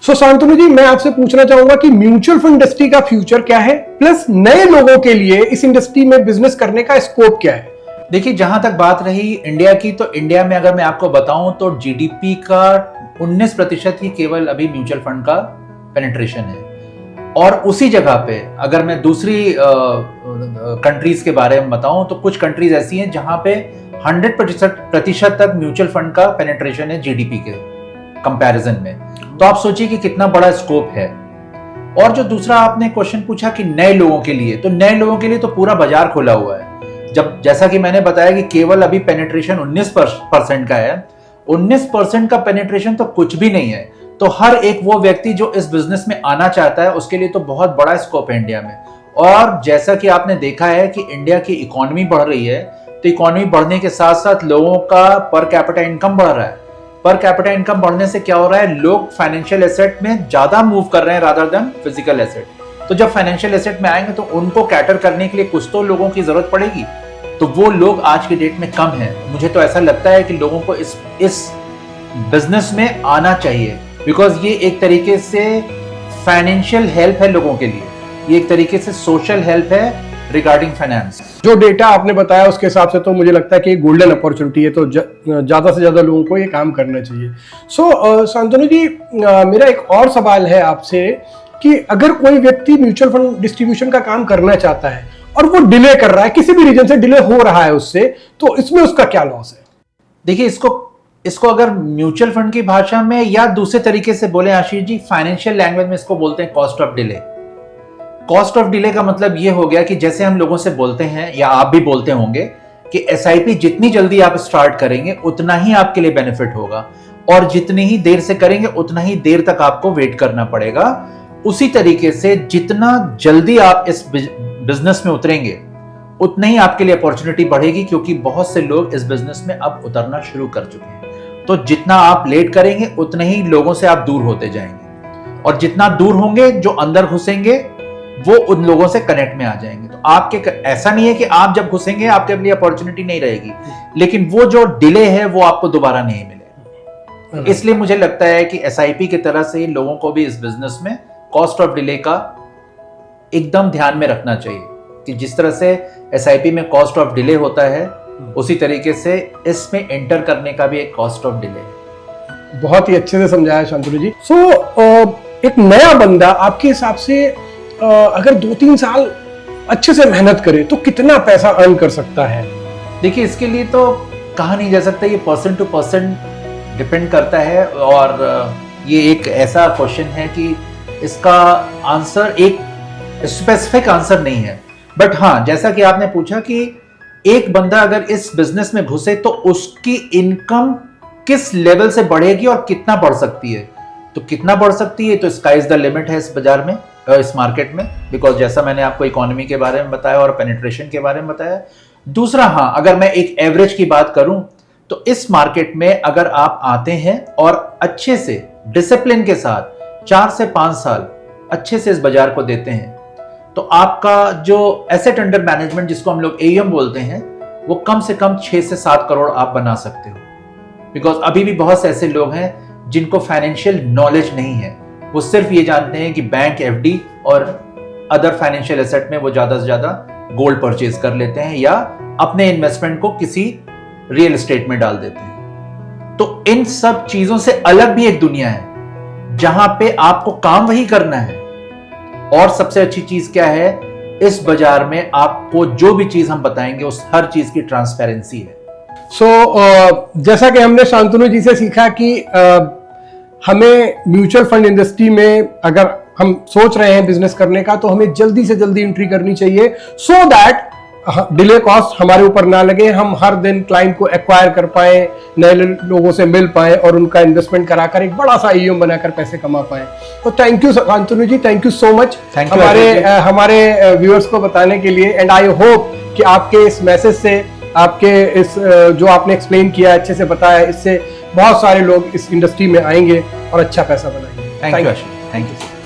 सो शांतनु जी, मैं आपसे पूछना चाहूंगा कि म्यूचुअल फंड इंडस्ट्री का फ्यूचर क्या है, प्लस नए लोगों के लिए इस इंडस्ट्री में बिजनेस करने का स्कोप क्या है? देखिए, जहां तक बात रही इंडिया की, तो इंडिया में अगर मैं आपको बताऊं तो जीडीपी का 19% ही केवल अभी म्यूचुअल फंड का पेनिट्रेशन है। और उसी जगह पे अगर मैं दूसरी कंट्रीज के बारे में बताऊं तो कुछ कंट्रीज ऐसी हैं जहां पे 100% तक म्यूचुअल फंड का पेनिट्रेशन है जीडीपी के कंपैरिजन में। तो आप सोचिए कि कितना बड़ा स्कोप है। और जो दूसरा आपने क्वेश्चन पूछा कि नए लोगों के लिए, तो नए लोगों के लिए तो पूरा बाजार खुला हुआ है। जब जैसा कि मैंने बताया कि केवल अभी पेनिट्रेशन 19% का है, 19% का पेनिट्रेशन तो कुछ भी नहीं है। तो हर एक वो व्यक्ति जो इस बिजनेस में आना चाहता है उसके लिए तो बहुत बड़ा स्कोप है इंडिया में। और जैसा कि आपने देखा है कि इंडिया की इकोनॉमी बढ़ रही है, तो इकोनॉमी बढ़ने के साथ साथ लोगों का पर कैपिटा इनकम बढ़ रहा है। पर कैपिटा इनकम बढ़ने से क्या हो रहा है, लोग फाइनेंशियल एसेट में ज्यादा मूव कर रहे हैं रादर देन फिजिकल एसेट। तो जब फाइनेंशियल एसेट में आएंगे तो उनको कैटर करने के लिए कुछ तो लोगों की जरूरत पड़ेगी, तो वो लोग आज के डेट में कम है। मुझे तो ऐसा लगता है कि लोगों को इस बिजनेस में आना चाहिए, बिकॉज ये एक तरीके से फाइनेंशियल हेल्प है लोगों के लिए, ये एक तरीके से सोशल हेल्प है रिगार्डिंग फाइनेंस। जो डेटा आपने बताया उसके हिसाब से तो मुझे लगता है कि गोल्डन अपॉर्चुनिटी है, तो ज्यादा से ज्यादा लोगों को ये काम करना चाहिए। सो शांतनु जी, मेरा एक और सवाल है आपसे कि अगर कोई व्यक्ति म्यूचुअल फंड डिस्ट्रीब्यूशन का काम करना चाहता है और वो डिले कर रहा है, किसी भी रीजन से डिले हो रहा है उससे, तो इसमें उसका क्या लॉस है? देखिए, इसको अगर म्यूचुअल फंड की भाषा में या दूसरे तरीके से बोले आशीष जी, फाइनेंशियल लैंग्वेज में इसको बोलते हैं cost of delay. Cost of delay का मतलब ये हो गया कि जैसे हम लोगों से बोलते हैं या आप भी बोलते होंगे कि एसआईपी जितनी जल्दी आप स्टार्ट करेंगे उतना ही आपके लिए बेनिफिट होगा, और जितनी ही देर से करेंगे उतना ही देर तक आपको वेट करना पड़ेगा। उसी तरीके से जितना जल्दी आप इस बिजनेस में उतरेंगे उतना ही आपके लिए अपॉर्चुनिटी बढ़ेगी, क्योंकि बहुत से लोग इस बिजनेस में अब उतरना शुरू कर चुके हैं। तो जितना आप लेट करेंगे उतने ही लोगों से आप दूर होते जाएंगे, और जितना दूर होंगे जो अंदर घुसेंगे वो उन लोगों से कनेक्ट में आ जाएंगे। तो आपके ऐसा नहीं है कि आप जब घुसेंगे आपके लिए अपॉर्चुनिटी नहीं रहेगी, लेकिन वो जो डिले है वो आपको दोबारा नहीं मिलेगा। इसलिए मुझे लगता है कि एसआईपी की तरह से लोगों को भी इस बिजनेस में कॉस्ट ऑफ डिले का एकदम ध्यान में रखना चाहिए कि जिस तरह से एसआईपी में कॉस्ट ऑफ डिले होता है, उसी तरीके से इसमें एंटर करने का भी एक कॉस्ट ऑफ डिले है। बहुत ही अच्छे से समझाया शांतनु जी। सो एक नया बंदा आपके हिसाब से अगर 2-3 साल अच्छे से मेहनत करे तो कितना पैसा अर्न कर सकता है? देखिए, इसके लिए तो कहा नहीं जा सकता, ये पर्सन टू पर्सन डिपेंड करता है। और ये एक ऐसा क्वेश्चन है कि इसका आंसर एक स्पेसिफिक आंसर नहीं है। बट हाँ, जैसा कि आपने पूछा कि एक बंदा अगर इस बिजनेस में घुसे तो उसकी इनकम किस लेवल से बढ़ेगी और कितना बढ़ सकती है, तो कितना बढ़ सकती है तो स्काई इज द लिमिट है इस बाजार में, इस मार्केट में। बिकॉज जैसा मैंने आपको इकोनॉमी के बारे में बताया और पेनिट्रेशन के बारे में बताया। दूसरा, हाँ, अगर मैं एक एवरेज की बात करूं तो इस मार्केट में अगर आप आते हैं और अच्छे से डिसिप्लिन के साथ 4 से 5 साल अच्छे से इस बाजार को देते हैं, तो आपका जो एसेट अंडर मैनेजमेंट जिसको हम लोग एयूएम बोलते हैं, वो कम से कम 6 से 7 करोड़ आप बना सकते हो। बिकॉज अभी भी बहुत से ऐसे लोग हैं जिनको फाइनेंशियल नॉलेज नहीं है, वो सिर्फ ये जानते हैं कि बैंक, एफडी और अदर फाइनेंशियल एसेट में वो ज्यादा से ज्यादा गोल्ड परचेज कर लेते हैं या अपने इन्वेस्टमेंट को किसी रियल एस्टेट में डाल देते हैं। तो इन सब चीजों से अलग भी एक दुनिया है जहां पे आपको काम वही करना है। और सबसे अच्छी चीज क्या है, इस बाजार में आपको जो भी चीज हम बताएंगे उस हर चीज की ट्रांसपेरेंसी है। जैसा कि हमने शांतनु जी से सीखा कि हमें म्यूचुअल फंड इंडस्ट्री में अगर हम सोच रहे हैं बिजनेस करने का, तो हमें जल्दी से जल्दी एंट्री करनी चाहिए, सो दैट डिले कॉस्ट हमारे ऊपर ना लगे, हम हर दिन क्लाइंट को एक्वायर कर पाए, नए लोगों से मिल पाए और उनका इन्वेस्टमेंट कराकर एक बड़ा सा ईएम बनाकर पैसे कमा पाए। तो thank you Shantanu ji, thank you so much हमारे व्यूअर्स को बताने के लिए। एंड आई होप कि आपके इस मैसेज से, आपके इस जो आपने एक्सप्लेन किया, अच्छे से बताया, इससे बहुत सारे लोग इस इंडस्ट्री में आएंगे और अच्छा पैसा बनाएंगे। Thank you.